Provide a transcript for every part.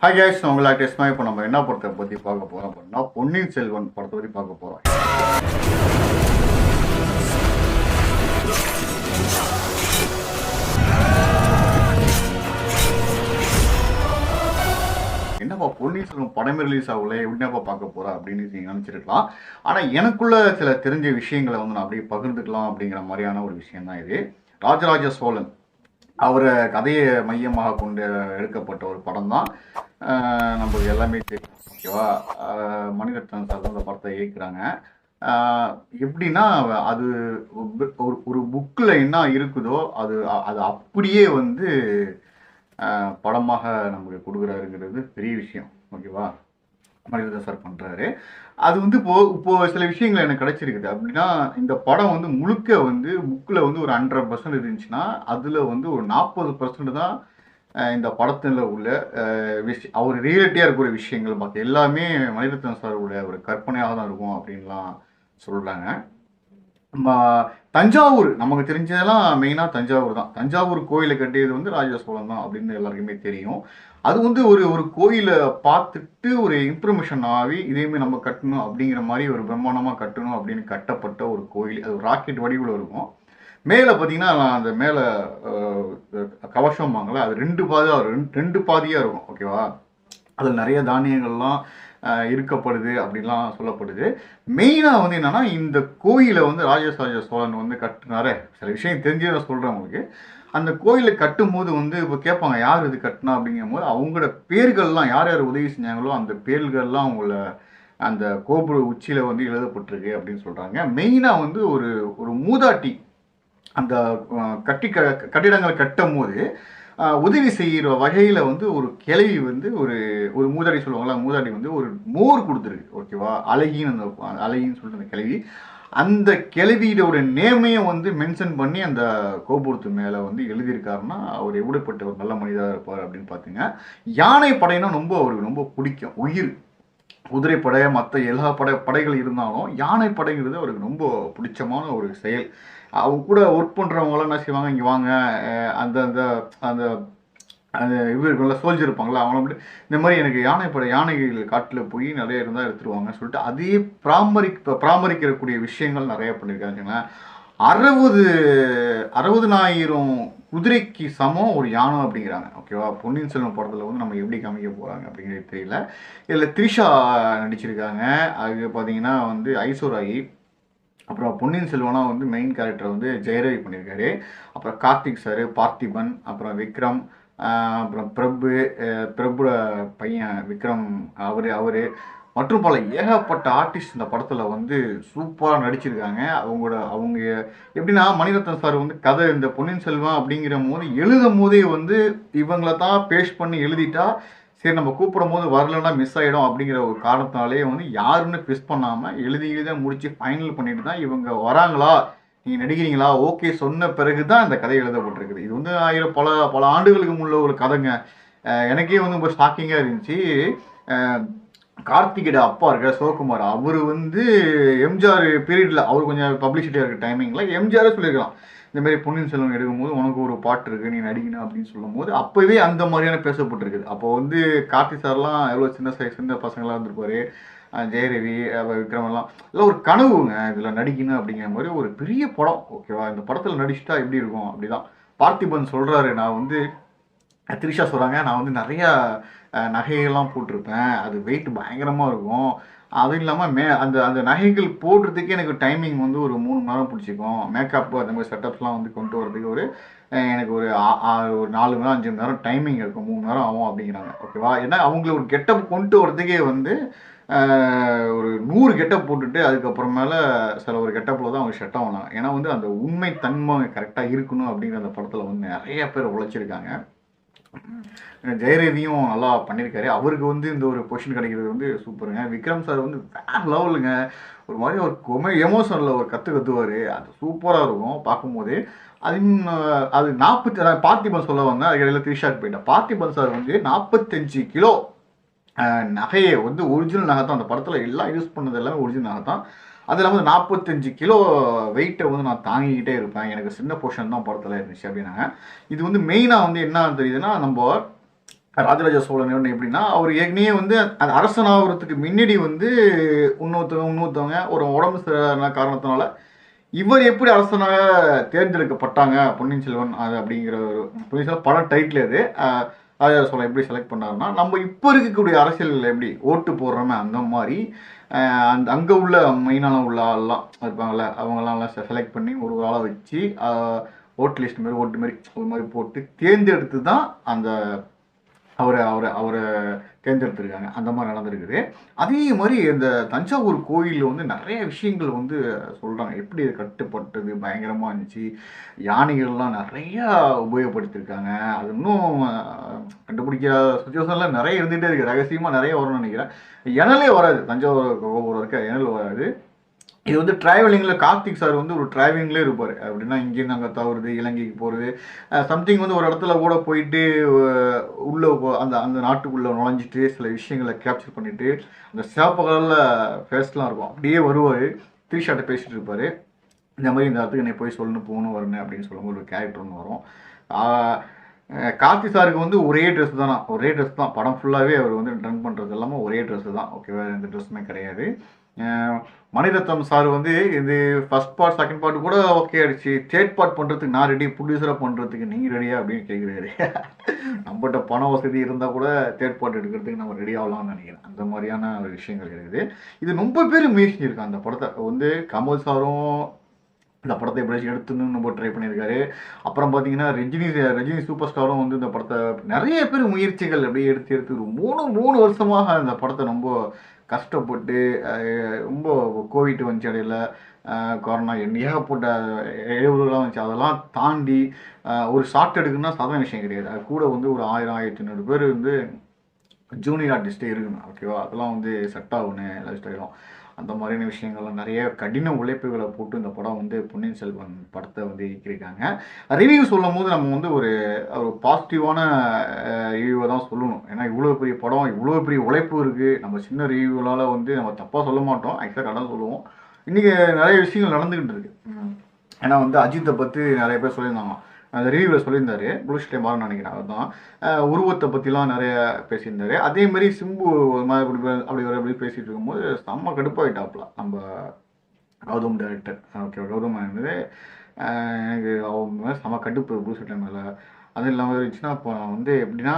Hi guys, நான் உங்களை test இப்போ நம்ம என்ன படத்தை பற்றி பார்க்க போகிறோம் அப்படின்னா பொன்னியின் செல்வன் படத்தை பற்றி பார்க்க போகிறோம். என்னப்பா பொன்னியின் செல்வன் படமே ரிலீஸ் ஆகல, எப்படின்னாப்பா பார்க்க போகிறா அப்படின்னு நீங்கள் நினச்சிருக்கலாம். ஆனால் எனக்குள்ள சில தெரிஞ்ச விஷயங்களை வந்து நான் அப்படியே பகிர்ந்துக்கலாம் அப்படிங்கிற மாதிரியான ஒரு விஷயம் தான் இது. ராஜராஜ சோழன் அவரை கதையை மையமாக கொண்டு எடுக்கப்பட்ட ஒரு படம் தான். நம்மளுக்கு எல்லாமே தெரியும், ஓகேவா? மணிரத்னம் சார் அந்த படத்தை இயக்குறாங்க. எப்படின்னா அது ஒரு புக்கில் என்ன இருக்குதோ அது அது அப்படியே வந்து படமாக நமக்கு கொடுக்குறாருங்கிறது பெரிய விஷயம், ஓகேவா? மணிரத்னம் சார் பண்ணுறாரு. அது வந்து இப்போ சில விஷயங்கள் எனக்கு கிடைச்சிருக்குது. அப்படின்னா இந்த படம் வந்து முழுக்க வந்து புக்கில் வந்து ஒரு 100% இருந்துச்சுன்னா அதில் வந்து ஒரு 40% தான் இந்த படத்தில் உள்ள அவர் ரியாலிட்டியாக இருக்கிற விஷயங்கள். பார்க்க எல்லாமே மணிரத்னம் சாரோட ஒரு கற்பனையாக தான் இருக்கும் அப்படின்லாம் சொல்கிறாங்க. தஞ்சாவூர் நமக்கு தெரிஞ்சதெல்லாம் மெயினாக தஞ்சாவூர் தான். தஞ்சாவூர் கோயிலை கட்டியது வந்து ராஜராஜ சோழன் தான் அப்படின்னு எல்லாருக்குமே தெரியும். அது வந்து ஒரு கோயிலை பார்த்துட்டு ஒரு இன்ஃபர்மேஷன் ஆகி இதேமாதிரி நம்ம கட்டணும் அப்படிங்கிற மாதிரி ஒரு பிரம்மாண்டமாக கட்டணும் அப்படின்னு கட்டப்பட்ட ஒரு கோயில். அது ராக்கெட் வடிவில் இருக்கும். மேலே பார்த்தீங்கன்னா அந்த மேலே கவசம் வாங்கல, அது ரெண்டு பாதியாக இருக்கும், ஓகேவா? அதில் நிறைய தானியங்கள்லாம் இருக்கப்படுது அப்படின்லாம் சொல்லப்படுது. மெயினாக வந்து என்னென்னா இந்த கோயிலை வந்து ராஜராஜ சோழன் வந்து கட்டினார சில விஷயம் தெரிஞ்சு நான் சொல்கிறேன் உங்களுக்கு. அந்த கோயிலை கட்டும் போது வந்து இப்போ கேட்பாங்க யார் இது கட்டினா அப்படிங்கும் போது அவங்களோட பேர்கள்லாம் யார் யார் உதவி செஞ்சாங்களோ அந்த பேர்கள்லாம் அவங்கள அந்த கோபுர உச்சியில் வந்து எழுதப்பட்டிருக்கு அப்படின்னு சொல்கிறாங்க. மெயினாக வந்து ஒரு மூதாட்டி அந்த கட்டிடங்களை கட்டும் போது உதவி செய்கிற வகையில் வந்து ஒரு கிளவி வந்து ஒரு மூதாடி சொல்லுவாங்களா, மூதாடி வந்து ஒரு மோர் கொடுத்துருக்கு, ஓகேவா? அழகின்னு சொல்லிட்டு அந்த கிளவி, அந்த கிளவியோட நேமையும் வந்து மென்ஷன் பண்ணி அந்த கோபுரத்து மேலே வந்து எழுதியிருக்காருன்னா அவர் எப்படிப்பட்ட ஒரு நல்ல மனிதராக இருப்பார் அப்படின்னு பார்த்தீங்க. யானை படையினா அவருக்கு ரொம்ப பிடிக்கும். உயிர் குதிரைப்படை மற்ற எல்லா படைகள் இருந்தாலும் யானை படைங்கிறது அவருக்கு ரொம்ப பிடிச்சமான ஒரு செயல். அவங்க கூட ஒர்க் பண்ணுறவங்களாம் என்ன செய்வாங்க, இங்கே வாங்க அந்த அந்த அந்த அந்த இவர்கள சோல்ஜர் இருப்பாங்களா, அவங்கள அப்படி இந்த மாதிரி எனக்கு யானைகள் காட்டில் போய் நிறைய இருந்தால் எடுத்துருவாங்க சொல்லிட்டு அதே பராமரிக்கக்கூடிய விஷயங்கள் நிறைய பண்ணியிருக்காங்க. 60,000 குதிரைக்கு சமம் ஒரு யானை அப்படிங்கிறாங்க, ஓகேவா? பொன்னியின் செல்வன் படத்தில் வந்து நம்ம எப்படி காமிக்க போகிறாங்க அப்படிங்கிறது தெரியல. இதில் த்ரிஷா நடிச்சிருக்காங்க. அது பார்த்தீங்கன்னா வந்து ஐஸ்வர்யாயி. அப்புறம் பொன்னியின் செல்வனா வந்து மெயின் கேரக்டர் வந்து ஜெயரவி பண்ணியிருக்காரு. அப்புறம் கார்த்திக் சார், பார்த்திபன், அப்புறம் விக்ரம், அப்புறம் பிரபுட பையன் விக்ரம் அவர் மற்றும் பல ஏகப்பட்ட ஆர்டிஸ்ட் இந்த படத்தில் வந்து சூப்பராக நடிச்சிருக்காங்க. அவங்க எப்படின்னா மணிரத்னம் சார் வந்து கதை இந்த பொன்னியின் செல்வன் அப்படிங்கிற போது எழுதும் போதே வந்து இவங்கள தான் பேஸ்ட் பண்ணி எழுதிட்டா சரி நம்ம கூப்பிடும் போது வரலன்னா மிஸ் ஆகிடும் அப்படிங்கிற ஒரு காரணத்தினாலே வந்து யாருன்னு ஃபிக்ஸ் பண்ணாமல் எழுதி முடித்து ஃபைனல் பண்ணிட்டு தான் இவங்க வராங்களா, நீங்கள் நடிக்கிறீங்களா, ஓகே சொன்ன பிறகு தான் இந்த கதை எழுதப்பட்டிருக்குது. இது வந்து பல ஆண்டுகளுக்கு முள்ள ஒரு கதைங்க. எனக்கே வந்து ரொம்ப ஷாக்கிங்காக இருந்துச்சு. கார்த்திகோட அப்பா இருக்க சிவகுமார், அவர் வந்து எம்ஜிஆர் பீரியடில் அவர் கொஞ்சம் பப்ளிசிட்டியாக இருக்க டைமிங்கில் எம்ஜிஆரே சொல்லியிருக்கலாம் இந்தமாரி பொன்னியின் செல்வன் எடுக்கும்போது உனக்கு ஒரு பாட்டு இருக்குது நீ நடிக்கணும் அப்படின்னு சொல்லும் போது அப்போவே அந்த மாதிரியான பேசப்பட்டிருக்குது. அப்போ வந்து கார்த்திக் சார்லாம் எவ்வளோ சின்ன பசங்களாக இருந்திருப்பாரு, ஜெயரவி, விக்ரமெல்லாம் எல்லாம் ஒரு கனவுங்க இதில் நடிக்கணும் அப்படிங்கிற மாதிரி ஒரு பெரிய படம், ஓகேவா? இந்த படத்தில் நடிச்சுட்டா எப்படி இருக்கும் அப்படிதான் பார்த்திபன் சொல்கிறாரு. நான் வந்து த்ரிஷா சொல்கிறாங்க, நான் வந்து நிறையா நகைகள்லாம் போட்டிருப்பேன், அது வெயிட் பயங்கரமாக இருக்கும், அதுவும் இல்லாமல் அந்த அந்த நகைகள் போடுறதுக்கே எனக்கு டைமிங் வந்து ஒரு 3 மணி நேரம் பிடிச்சிக்கும், மேக்கப் அந்த மாதிரி செட்டப்ஸ்லாம் வந்து கொண்டு வரதுக்கு எனக்கு ஒரு 4 மணி நேரம் 5 மணி நேரம் டைமிங் இருக்கும், 3 மணி நேரம் ஆகும் அப்படிங்கிறாங்க, ஓகேவா? ஏன்னா அவங்கள ஒரு கெட்டப் கொண்டு வரதுக்கே வந்து ஒரு 100 கெட்டப் போட்டுட்டு அதுக்கப்புறமேல சில ஒரு கெட்டப்பில் தான் அவங்க செட் ஆகலாம். ஏன்னா வந்து அந்த உண்மை தன்மை கரெக்டாக இருக்கணும் அப்படிங்கிற அந்த படத்தில் வந்து நிறைய பேர் உழைச்சிருக்காங்க. ஜெயரவியும் நல்லா பண்ணியிருக்காரு. அவருக்கு வந்து இந்த ஒரு பொசிஷன் கிடைக்கிறது வந்து சூப்பருங்க. விக்ரம் சார் வந்து வேற லெவலுங்க. ஒரு மாதிரி ஒரு எமோஷனில் ஒரு கற்றுவார், அது சூப்பராக இருக்கும் பார்க்கும்போது. அது 40 பார்த்திபன் சொல்ல வந்தேன், அதுக்கு த்ரீஷாட் போயிட்டேன். பார்த்திபன் சார் வந்து 45 கிலோ நகையை வந்து ஒரிஜினல் நகை தான் அந்த படத்தில் எல்லாம் யூஸ் பண்ணது எல்லாமே ஒரிஜினல் நகை தான். அது இல்லாமல் 45 கிலோ வெயிட்டை வந்து நான் தாங்கிக்கிட்டே இருப்பேன், எனக்கு சின்ன போர்ஷன் தான் படத்தில் இருந்துச்சு அப்படின்னாங்க. இது வந்து மெயினாக வந்து என்ன தெரியுதுன்னா நம்ம ராஜராஜ சோழன் வந்து எப்படின்னா அவர் ஏற்கனவே வந்து அந்த அரசனாகிறதுக்கு முன்னாடி வந்து இன்னொருத்தவங்க ஒரு உடம்பு சரியான காரணத்தினால இவர் எப்படி அரசனாக தேர்ந்தெடுக்கப்பட்டாங்க பொன்னியின் செல்வன் அது அப்படிங்கிற ஒரு பொன்னியின் செல்வன் படம் டைட்டில் இது. ராஜராஜ சோழன் எப்படி செலக்ட் பண்ணாருன்னா நம்ம இப்போ இருக்கக்கூடிய அரசியல் எப்படி ஓட்டு போடுறோமே அந்த மாதிரி அந்த அங்கே உள்ள மெயினான உள்ள ஆள்லாம் இருப்பாங்கள்ல அவங்களாம் செலக்ட் பண்ணி ஒரு ஆளை வச்சு ஓட்டு லிஸ்ட் மாதிரி ஓட்டு மாதிரி ஒரு மாதிரி போட்டு தேர்ந்தெடுத்து தான் அந்த அவரை அவரை அவரை தேர்ந்தெடுத்திருக்காங்க. அந்த மாதிரி நடந்திருக்குது. அதே மாதிரி இந்த தஞ்சாவூர் கோயிலில் வந்து நிறைய விஷயங்கள் வந்து சொல்கிறாங்க. எப்படி இது கட்டுப்பட்டது, பயங்கரமாக இருந்துச்சு, யானைகள்லாம் நிறையா உபயோகப்படுத்தியிருக்காங்க. அது இன்னும் கண்டுபிடிக்க சுச்சுவேஷன்லாம் நிறைய இருந்துகிட்டே இருக்குது. ரகசியமாக நிறைய வரும்னு நினைக்கிறேன். இணலே வராது, தஞ்சாவூர் கோபுரம் இருக்க இணல் வராது. இது வந்து ட்ராவலிங்கில் கார்த்திக் சார் வந்து ஒரு ட்ராவலிங்லேயே இருப்பார். அப்படின்னா இங்கேருந்து அங்கே தவறுது, இலங்கைக்கு போகிறது, சம்திங் வந்து ஒரு இடத்துல கூட போயிட்டு உள்ளே அந்த அந்த நாட்டுக்குள்ளே நுழைஞ்சிட்டு சில விஷயங்களை கேப்சர் பண்ணிவிட்டு அந்த சிவப்பு கலரில் ஃபேஸ்லாம் இருக்கும், அப்படியே வருவார், த்ரீ-ஷாட்டை பேசிகிட்டு இருப்பார். இந்த மாதிரி இந்த இடத்துக்கு என்னை போய் சொல்லணும் போகணும் வரணும் அப்படின்னு சொல்லும்போது ஒரு கேரக்டர் ஒன்று வரும். கார்த்தி சாருக்கு வந்து ஒரே ட்ரெஸ் தானா, ஒரே ட்ரெஸ் தான் படம் ஃபுல்லாகவே அவர் வந்து ரன் பண்ணுறது எல்லாமே ஒரே ட்ரெஸ்ஸு தான். ஓகேவா, எந்த ட்ரெஸ்ஸுமே கிடையாது. மணிரத்னம் சார் வந்து இது ஃபஸ்ட் பார்ட் செகண்ட் பார்ட் கூட ஓகே ஆயிடுச்சு, தேர்ட் பார்ட் பண்ணுறதுக்கு நான் ரெடி, ப்ரொடியூசராக பண்ணுறதுக்கு நீங்கள் ரெடியா அப்படின்னு கேட்குறாரு. நம்மகிட்ட பண வசதி இருந்தால் கூட தேர்ட் பார்ட் எடுக்கிறதுக்கு நம்ம ரெடி ஆகலாம்னு நினைக்கிறேன். அந்த மாதிரியான ஒரு விஷயங்கள் இருக்குது. இது ரொம்ப பேர் முயற்சி இருக்காங்க. அந்த படத்தை வந்து கமல் சாரும் இந்த படத்தை எப்படியாச்சும் எடுத்துன்னு நம்ம ட்ரை பண்ணியிருக்காரு. அப்புறம் பார்த்தீங்கன்னா ரஜினி சூப்பர் ஸ்டாரும் வந்து இந்த படத்தை நிறைய பேர் முயற்சிகள் அப்படியே எடுத்து மூணு வருஷமாக இந்த படத்தை ரொம்ப கஷ்டப்பட்டு ரொம்ப கோவிட் வந்துச்சு, இடையில கொரோனா ஏகப்பட்ட இடையூறுலாம் வந்துச்சு, அதெல்லாம் தாண்டி ஒரு ஷார்ட் எடுக்குன்னா சாதாரண விஷயம் கிடையாது. அது கூட வந்து ஒரு 1000-1500 பேர் வந்து ஜூனியர் ஆர்டிஸ்ட்டே இருக்கணும். ஓகேவா, அதெல்லாம் வந்து செட் ஆகணும் லைஃப் ஸ்டைலும். அந்த மாதிரியான விஷயங்கள்லாம் நிறைய கடின உழைப்புகளை போட்டு இந்த படம் வந்து பொன்னியின் செல்வன் படத்தை வந்து இயக்கியிருக்காங்க. ரிவ்யூ சொல்லும் போது நம்ம வந்து ஒரு பாசிட்டிவான ரிவ்யூவை தான் சொல்லணும். ஏன்னா இவ்வளோ பெரிய படம், இவ்வளோ பெரிய உழைப்பு இருக்குது. நம்ம சின்ன ரிவ்யூவால் வந்து நம்ம தப்பாக சொல்ல மாட்டோம், ஆக்சுவலாக கடன் சொல்லுவோம். இன்றைக்கி நிறைய விஷயங்கள் நடந்துக்கிட்டு இருக்கு. ஏன்னா வந்து அஜித்தை பற்றி நிறைய பேர் சொல்லியிருந்தாங்க, அந்த ரிவ்யூவில் சொல்லியிருந்தாரு, புலிஸ்டே மாறன்னு நினைக்கிறேன். அவர் தான் உருவத்தை பற்றிலாம் நிறைய பேசியிருந்தாரு. அதேமாரி சிம்பு அப்படி பேசிகிட்டு இருக்கும்போது செம்ம கடுப்பாகிட்டாப்புல நம்ம கௌதம் டைரக்டர். ஓகே, கௌதம் வந்து எனக்கு அவங்க செம்ம கடுப்பு புலிஸ்டே மேலே. அதுவும் இல்லாமல் இருந்துச்சுன்னா இப்போ நான் வந்து எப்படின்னா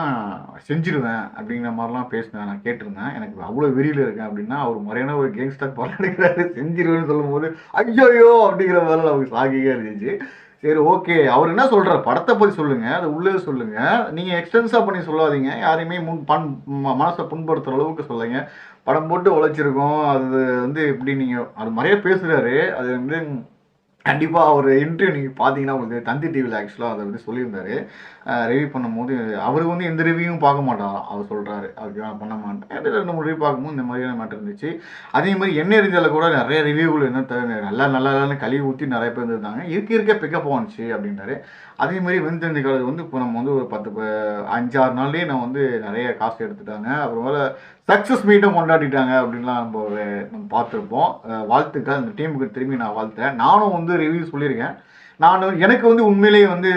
செஞ்சிருவேன் அப்படிங்கிற மாதிரிலாம் பேசினேன், நான் கேட்டிருந்தேன். எனக்கு அவ்வளோ வெறியில் இருக்கேன் அப்படின்னா அவர் முறையான ஒரு கேங்ஸ்டர் படம் எடுக்கிறாரு, செஞ்சிருவேன்னு சொல்லும் போது ஐயோ அப்படிங்கிற மாதிரிலாம் நமக்கு சாகியாக இருந்துச்சு. சரி, ஓகே, அவர் என்ன சொல்கிறார் படத்தை பற்றி சொல்லுங்கள், அது உள்ளே சொல்லுங்கள், நீங்கள் எக்ஸ்டென்ஸாக பண்ணி சொல்லாதீங்க, யாரையுமே மனசை புண்படுத்துகிற அளவுக்கு சொல்லுங்க. படம் போட்டு உழைச்சிருக்கோம், அது வந்து எப்படி நீங்கள் அது மாதிரியே பேசுகிறாரு. அது வந்து கண்டிப்பாக அவர் இன்டர்வியூ நீங்கள் பார்த்தீங்கன்னா உங்களுக்கு தந்தி டிவியில் ஆக்சுவலாக அதை வந்து சொல்லியிருந்தாரு. ரிவ்யூ பண்ணும்போது அவர் வந்து எந்த ரிவ்யூவும் பார்க்க மாட்டாராம். அவர் சொல்கிறாரு அதுக்கு நான் பண்ண மாட்டேன். 2-3 ரிவ்யூ பார்க்கும்போது இந்த மாதிரியான மேட்டர் இருந்துச்சு. அதே மாதிரி எண்ணெய் எரிஞ்சால கூட நிறைய ரிவ்யூகள் என்ன நல்லா கழுவி ஊற்றி நிறைய பேர் இருந்திருந்தாங்க. இருக்க பிக்கப் ஆனிச்சு அப்படின்றாரு. அதே மாதிரி வெந்தெஞ்சு காலது வந்து இப்போ நம்ம வந்து ஒரு 5-6 நாள்லேயே நான் வந்து நிறைய காசு எடுத்துட்டாங்க. அப்புறமேல சக்ஸஸ் மீட்டும் கொண்டாடிட்டாங்க அப்படின்லாம் நம்ம பார்த்துருப்போம். வாழ்த்துக்கள் அந்த டீமுக்கு திரும்பி நான் வாழ்த்துறேன். நானும் வந்து ரிவ்யூ சொல்லியிருக்கேன். எனக்கு வந்து உண்மையிலேயே வந்து